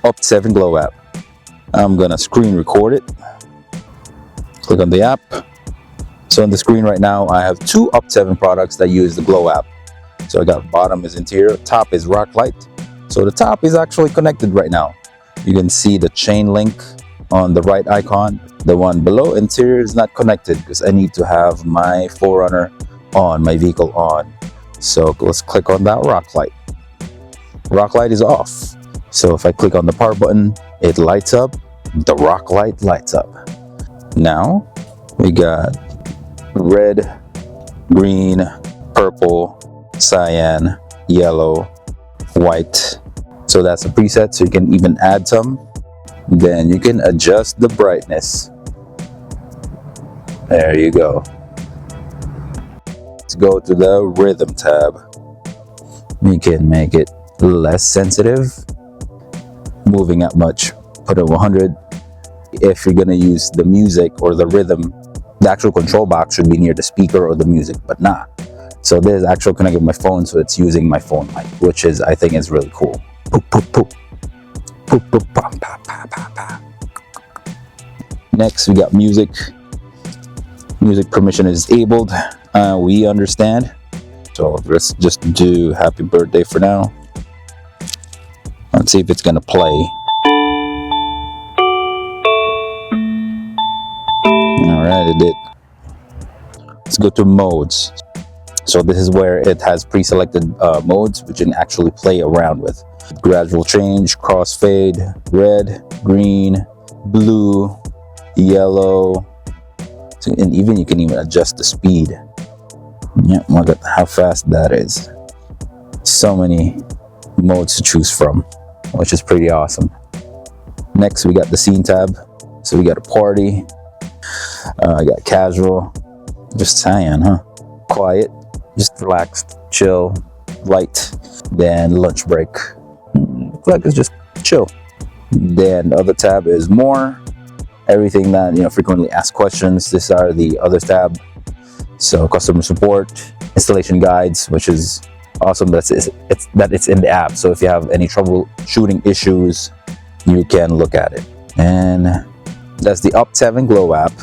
OPT7 Glow App. I'm gonna screen record it. Click on the app. So on the screen right now, I have two OPT7 products that use the Glow App. So I got bottom is interior, top is rock light. So the top is actually connected right now. You can see the chain link on the right icon. The one below interior is not connected because I need to have my Forerunner on, my vehicle on. So let's click on that rock light. Rock light is off. So if I click on the power button, it lights up. The rock light lights up. Now we got red, green, purple, cyan, yellow, white. So that's a preset, so you can even add some. Then you can adjust the brightness. There you go. Let's go to the rhythm tab. You can make it less sensitive, moving up much. Put it 100. If you're gonna use the music or the rhythm, the actual control box should be near the speaker or the music, but not. So this is actually connected with my phone, so it's using my phone mic, which is, I think, is really cool. Poop, poop, poop. Poop, poop, pa, pa, pa, pa, pa. Next, we got music. Music permission is disabled. We understand. So let's just do happy birthday for now. Let's see if it's gonna play. All right, it did. Let's go to modes. So this is where it has pre-selected modes which you can actually play around with. Gradual change, crossfade, red, green, blue, yellow, so, and even you can even adjust the speed. Yeah, look at how fast that is. So many modes to choose from, which is pretty awesome. Next, we got the scene tab. So we got a party. I got casual, just cyan, huh? Quiet, just relaxed, chill, light. Then lunch break. Looks like it's just chill. Then the other tab is more. Everything that, frequently asked questions. These are the other tab. So customer support, installation guides, which is awesome that it's in the app. So if you have any troubleshooting issues, you can look at it. And that's the OPT7 Glow App.